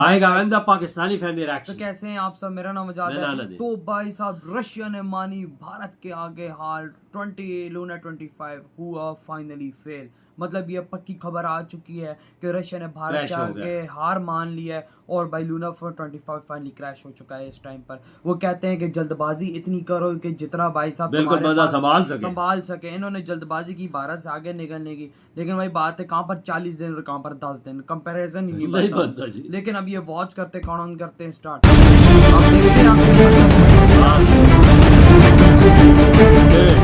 आएगा when the Pakistani family तो reaction। कैसे हैं आप सब? मेरा नाम आजाद मेरा नाम है। है। तो भाई साहब, रशिया ने मानी भारत के आगे हार। लूना 25 हुआ फाइनली फेल। मतलब ये पक्की खबर आ चुकी है कि रशिया ने भारत क्रैश के हो आगे हार मान ली है और भाई लूना 25 फाइनली क्रैश हो चुका है। इस टाइम पर वो कहते हैं कि जल्दबाजी इतनी करो कि जितना भाई साहब बिल्कुल तुम्हारे बंदा पास संभाल सके। इन्होंने जल्दबाजी की भारत से आगे निकलने की, लेकिन भाई बात है कहाँ पर 40 दिन और कहाँ पर 10 दिन, कंपैरिजन ही नहीं नहीं बनता। बनता जी। लेकिन अब ये वॉच करते काउंट करते हैं स्टार्ट। अब देखते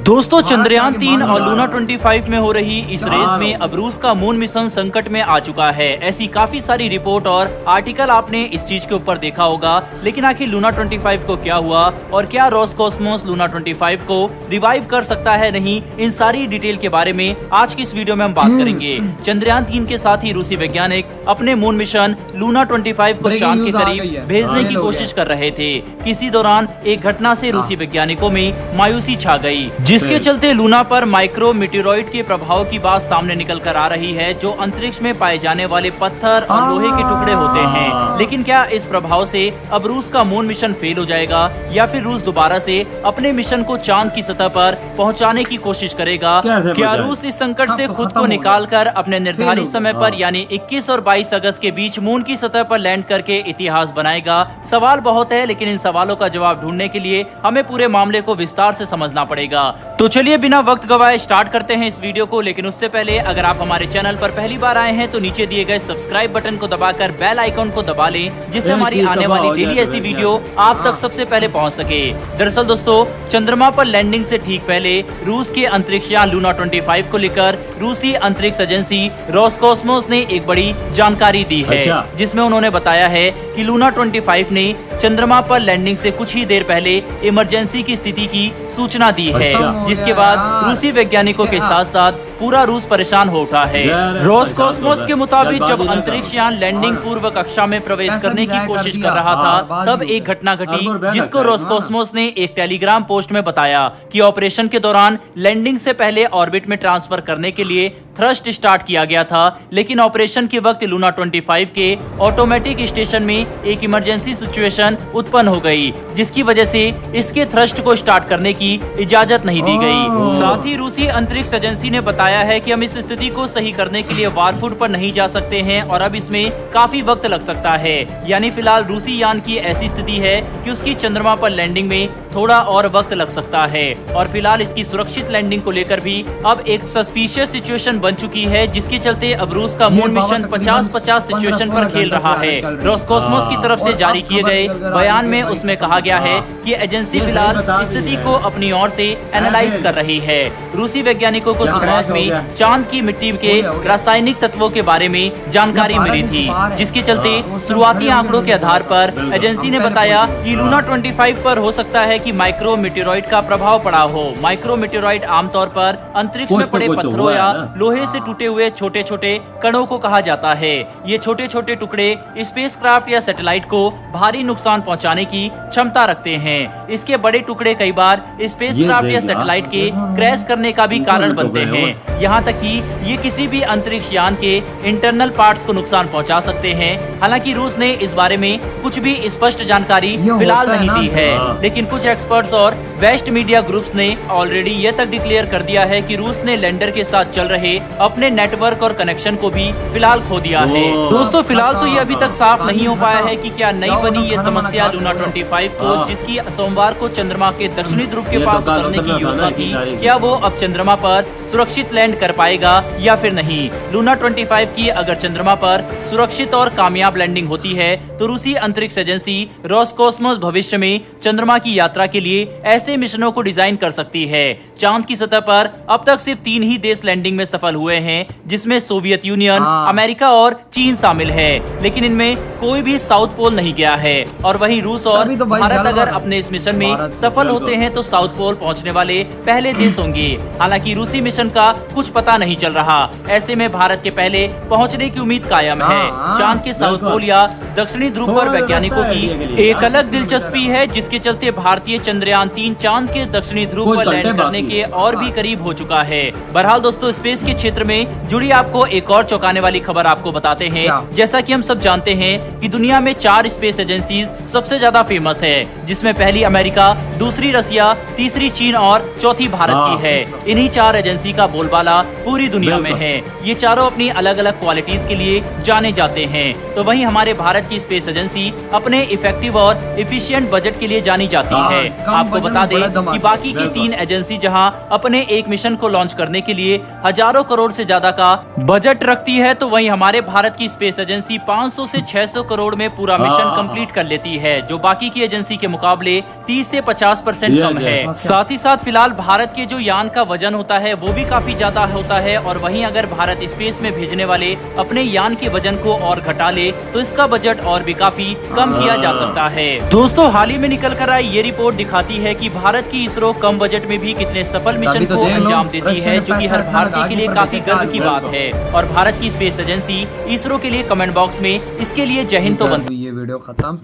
दोस्तों, चंद्रयान 3 और लूना 25 में हो रही इस रेस में अब रूस का मून मिशन संकट में आ चुका है। ऐसी काफी सारी रिपोर्ट और आर्टिकल आपने इस चीज के ऊपर देखा होगा, लेकिन आखिर लूना 25 को क्या हुआ और क्या रोसकॉस्मोस लूना 25 को रिवाइव कर सकता है नहीं, इन सारी डिटेल के बारे में आज की इस वीडियो में हम बात करेंगे। चंद्रयान 3 के साथ ही रूसी वैज्ञानिक अपने मून मिशन लूना 25 को चांद के करीब भेजने की कोशिश कर रहे थे। किसी दौरान एक घटना से रूसी वैज्ञानिकों में मायूसी छा गई, जिसके चलते लूना पर माइक्रो मीटेरॉइड के प्रभाव की बात सामने निकल कर आ रही है, जो अंतरिक्ष में पाए जाने वाले पत्थर और लोहे के टुकड़े होते हैं। लेकिन क्या इस प्रभाव से अब रूस का मून मिशन फेल हो जाएगा या फिर रूस दोबारा से अपने मिशन को चांद की सतह पर पहुंचाने की कोशिश करेगा? क्या रूस इस संकट से खुद को निकाल कर अपने निर्धारित समय पर यानी 21 और 22 अगस्त के बीच मून की सतह पर लैंड करके इतिहास बनाएगा? सवाल बहुत है, लेकिन इन सवालों का जवाब ढूंढने के लिए हमें पूरे मामले को विस्तार से समझना पड़ेगा। तो चलिए बिना वक्त गवाए स्टार्ट करते हैं इस वीडियो को। लेकिन उससे पहले अगर आप हमारे चैनल पर पहली बार आए हैं तो नीचे दिए गए सब्सक्राइब बटन को दबाकर बेल आइकॉन को दबा लें, जिससे हमारी आने वाली डेली ऐसी वीडियो आप तक सबसे पहले पहुंच सके। दरअसल दोस्तों, चंद्रमा पर लैंडिंग से ठीक पहले रूस के अंतरिक्ष यान लूना 25 को लेकर रूसी अंतरिक्ष एजेंसी रोसकॉस्मोस ने एक बड़ी जानकारी दी है, जिसमें उन्होंने बताया है कि लूना 25 ने चंद्रमा पर लैंडिंग से कुछ ही देर पहले इमरजेंसी की स्थिति की सूचना दी है, जिसके बाद रूसी वैज्ञानिकों के साथ साथ पूरा रूस परेशान हो उठा है। रोसकॉस्मोस के मुताबिक जब अंतरिक्ष यान लैंडिंग पूर्व कक्षा में प्रवेश करने की कोशिश कर रहा था, तब एक घटना घटी जिसको रोसकॉस्मोस ने एक टेलीग्राम पोस्ट में बताया कि ऑपरेशन के दौरान लैंडिंग से पहले ऑर्बिट में ट्रांसफर करने के लिए थ्रस्ट स्टार्ट किया गया था, लेकिन ऑपरेशन के वक्त लूना 25 के ऑटोमेटिक स्टेशन में एक इमरजेंसी सिचुएशन उत्पन्न हो गई, जिसकी वजह से इसके थ्रस्ट को स्टार्ट करने की इजाजत नहीं दी गई। साथ ही रूसी अंतरिक्ष एजेंसी ने बताया है कि हम इस स्थिति को सही करने के लिए वारफुट पर नहीं जा सकते हैं और अब इसमें काफी वक्त लग सकता है। यानी फिलहाल रूसी यान की ऐसी स्थिति है कि उसकी चंद्रमा पर लैंडिंग में थोड़ा और वक्त लग सकता है और फिलहाल इसकी सुरक्षित लैंडिंग को लेकर भी अब एक सस्पिशियस सिचुएशन बन चुकी है, जिसके चलते अब रूस का मून मिशन 50-50 सिचुएशन पर खेल रहा है। रोसकॉस्मोस की तरफ से जारी किए गए बयान में उसमें कहा गया है कि एजेंसी फिलहाल स्थिति को अपनी ओर से एनालाइज कर रही है। रूसी वैज्ञानिकों को शुरुआत में चांद की मिट्टी के रासायनिक तत्वों के बारे में जानकारी मिली थी, जिसके चलते शुरुआती आंकड़ों के आधार पर एजेंसी ने बताया कि लूना 25 पर हो सकता है कि माइक्रो मीटेरॉइड का प्रभाव पड़ा हो। माइक्रो मीटेरॉइड आमतौर पर अंतरिक्ष में पड़े पत्थरों या लोहे से टूटे हुए छोटे छोटे कणों को कहा जाता है। ये छोटे छोटे टुकड़े स्पेसक्राफ्ट या सैटेलाइट को भारी नुकसान पहुंचाने की क्षमता रखते हैं। इसके बड़े टुकड़े कई बार स्पेसक्राफ्ट या सैटेलाइट के क्रैश करने का भी कारण बनते हैं। यहाँ तक कि ये किसी भी अंतरिक्ष यान के इंटरनल पार्ट्स को नुकसान पहुंचा सकते हैं। हालांकि रूस ने इस बारे में कुछ भी स्पष्ट जानकारी फिलहाल नहीं दी है, लेकिन कुछ एक्सपर्ट्स और वेस्ट मीडिया ग्रुप्स ने ऑलरेडी ये तक डिक्लेयर कर दिया है कि रूस ने लैंडर के साथ चल रहे अपने नेटवर्क और कनेक्शन को भी फिलहाल खो दिया है। दोस्तों, फिलहाल तो ये अभी तक साफ नहीं हो पाया है कि क्या नई बनी ये समस्या लूना 25 को, जिसकी सोमवार को चंद्रमा के दक्षिणी ध्रुव के पास उतरने की योजना थी, क्या वो अब चंद्रमा पर सुरक्षित लैंड कर पाएगा या फिर नहीं। लूना 25 की अगर चंद्रमा पर सुरक्षित और कामयाब लैंडिंग होती है तो रूसी अंतरिक्ष एजेंसी रोसकॉस्मोस भविष्य में चंद्रमा की यात्रा के लिए ऐसे मिशनों को डिजाइन कर सकती है। चांद की सतह पर अब तक सिर्फ 3 ही देश लैंडिंग में सफल हुए हैं, जिसमें सोवियत यूनियन, अमेरिका और चीन शामिल है, लेकिन इनमें कोई भी साउथ पोल नहीं गया है। और वहीं रूस और भारत अगर अपने इस मिशन में सफल होते हैं तो साउथ पोल पहुंचने वाले पहले देश होंगे। हालांकि रूसी मिशन का कुछ पता नहीं चल रहा। ऐसे में भारत के पहले पहुंचने की उम्मीद कायम है। चांद के साउथ पोल या दक्षिणी ध्रुव पर वैज्ञानिकों की एक अलग दिलचस्पी है, जिसके चलते भारतीय चंद्रयान 3 चांद के दक्षिणी ध्रुव पर लैंड करने के और भी करीब हो चुका है। बहरहाल दोस्तों, स्पेस के क्षेत्र में जुड़ी आपको एक और चौंकाने वाली खबर आपको बताते हैं। जैसा कि हम सब जानते हैं कि दुनिया में 4 स्पेस एजेंसीज सबसे ज्यादा फेमस है, जिसमें पहली अमेरिका, दूसरी रसिया, तीसरी चीन और चौथी भारत की है। इन्हीं 4 एजेंसी का बोलबाला पूरी दुनिया में है। ये चारों अपनी अलग अलग क्वालिटीज के लिए जाने जाते हैं। तो वहीं हमारे भारत की स्पेस एजेंसी अपने इफेक्टिव और इफिशिएंट बजट के लिए जानी जाती है। आपको बता दें कि बाकी की 3 एजेंसी जहां अपने एक मिशन को लॉन्च करने के लिए हजारों करोड़ से ज्यादा का बजट रखती है, तो वहीं हमारे भारत की स्पेस एजेंसी 500 से 600 करोड़ में पूरा मिशन कंप्लीट कर लेती है, जो बाकी की एजेंसी के मुकाबले 30 से 50% कम है। साथ ही साथ फिलहाल भारत के जो यान का वजन होता है वो भी काफी ज्यादा होता है, और वहीं अगर भारत स्पेस में भेजने वाले अपने यान के वजन को और घटा ले तो इसका बजट और भी काफी कम किया जा सकता है। दोस्तों, हाल ही में निकल कर आई ये रिपोर्ट दिखाती है कि भारत की इसरो कम बजट में भी कितने सफल मिशन को अंजाम देती है, जो कि हर भारतीय के लिए काफी गर्व की बात है। और भारत की स्पेस एजेंसी इसरो के लिए कमेंट बॉक्स में इसके लिए जय हिंद तो बंद। ये वीडियो खत्म।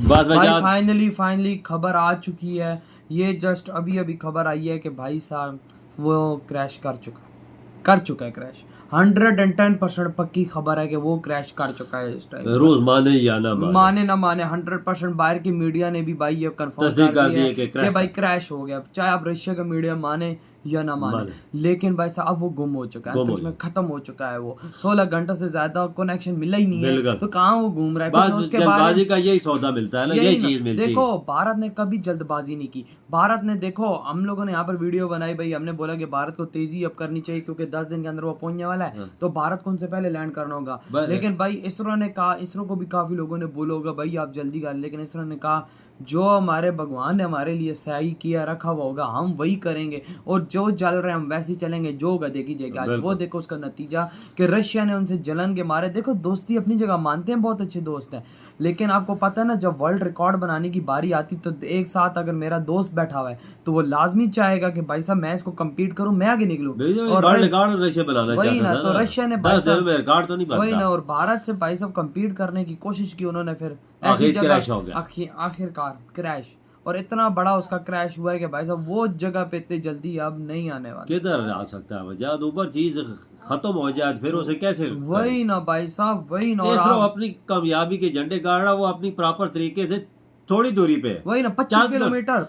फाइनली खबर आ चुकी है। ये जस्ट अभी खबर आई है कि भाई साहब वो क्रैश कर चुका है क्रैश। 110% पक्की खबर है कि वो क्रैश कर चुका है इस टाइम। रोज माने या ना माने 100% बाहर की मीडिया ने भी भाई ये कंफर्म कर दिया है कि भाई क्रैश हो गया, चाहे आप रशिया का मीडिया माने या ना माने। लेकिन भाई साहब वो गुम हो चुका है, तो खत्म हो चुका है। वो 16 घंटों से ज्यादा कनेक्शन मिला ही नहीं है, तो कहाँ वो घूम रहा है। उसके बाद का यही सौदा मिलता है ना, यही चीज मिलती है। देखो, भारत ने कभी जल्दबाजी नहीं की। भारत ने, देखो, हम लोगों ने यहाँ पर वीडियो बनाई भाई, हमने बोला कि भारत को तेजी अब करनी चाहिए क्योंकि 10 दिन के अंदर वो पहुंचने वाला है, तो भारत को उनसे पहले लैंड करना होगा। लेकिन भाई इसरो ने कहा, इसरो को भी काफी लोगों ने बोला होगा भाई आप जल्दी कर, लेकिन इसरो ने कहा जो हमारे भगवान ने हमारे लिए सही किया रखा हुआ होगा हम वही करेंगे, और जो चल रहे हैं हम वैसे ही चलेंगे। जो होगा देखी जाएगी। आज वो देखो उसका नतीजा कि रशिया ने उनसे जलन के मारे, देखो दोस्ती अपनी जगह मानते हैं, बहुत अच्छे दोस्त हैं, लेकिन आपको पता है ना जब वर्ल्ड रिकॉर्ड बनाने की बारी आती तो एक साथ अगर मेरा दोस्त बैठा हुआ है तो वो लाजमी चाहेगा कि भाई साहब मैं इसको कम्पीट करूं, मैं आगे निकलूं। और वही ना, तो रशिया ने वही ना, और भारत से भाई साहब कम्पीट करने की कोशिश की उन्होंने, फिर ऐसी जगह आखिरकार क्रैश, और इतना बड़ा उसका क्रैश हुआ है कि भाई साहब वो जगह पे इतनी जल्दी अब नहीं आने वाला। किधर आ सकता है जब ऊपर चीज खत्म हो जाए फिर उसे कैसे? वही ना भाई साहब, वही ना। इसरो अपनी कामयाबी के झंडे गाड़ रहा, वो अपनी प्रॉपर तरीके से थोड़ी दूरी पे, वही ना 25 किलोमीटर।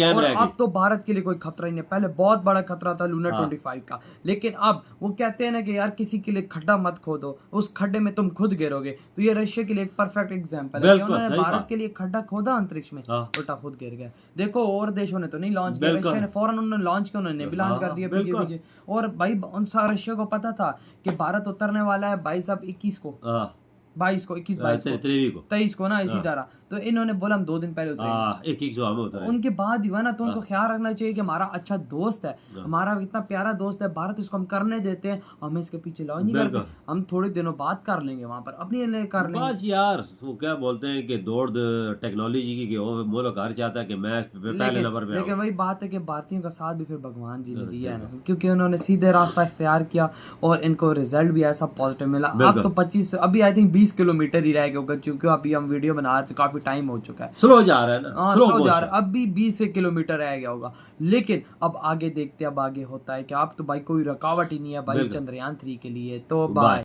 और अब तो भारत के लिए कोई खतरा ही नहीं। पहले बहुत बड़ा खतरा था लूना 25 का, लेकिन अब वो कहते हैं ना कि यार किसी के लिए खड्डा मत खोदो, उस खड्डे में तुम खुद गिरोगे। तो ये रशिया के लिए एक परफेक्ट एग्जांपल है। उन्होंने भारत के लिए खड्डा खोदा अंतरिक्ष में, उल्टा खुद गिर गया। देखो और देशों ने तो नहीं लॉन्च किया, रशिया ने फौरन उन्होंने लॉन्च किया, उन्होंने भी लॉन्च कर दिया पीछे। और भाई रशिया को पता था कि भारत उतरने वाला है भाई साहब 21 को, 22 को, 21 22 को, 23 को ना, इसी तरह। तो इन्होंने बोला हम 2 दिन पहले उतरेंगे। उनके बाद ही हुआ ना, तो उनको ख्याल रखना चाहिए कि हमारा अच्छा दोस्त है, हमारा इतना प्यारा दोस्त है भारत, इसको हम करने देते हैं, हमें इसके पीछे लॉन्च नहीं करते, हम थोड़े दिनों बाद कर लेंगे वहां पर, अपनी लिए कर लेंगे। बस यार वो क्या बोलते हैं कि दौड़ टेक्नोलॉजी की, वो मुल्क हर चाहता है कि मैं पहले नंबर पे। लेकिन वही बात है कि भारतीयों का साथ भी फिर भगवान जी ने दिया है ना, क्योंकि उन्होंने सीधे रास्ता इख्तियार किया और इनको रिजल्ट भी ऐसा पॉजिटिव मिला। अब तो 25, अभी आई थिंक 20 किलोमीटर ही रह गया होगा, क्योंकि अभी हम वीडियो बना रहे थे, काफी टाइम हो चुका है, स्लो जा रहा है ना, स्लो जा रहा है। अब भी 20 किलोमीटर रह गया होगा, लेकिन अब आगे देखते, अब आगे होता है कि अब तो भाई कोई रुकावट ही नहीं है भाई चंद्रयान 3 के लिए। तो बाय।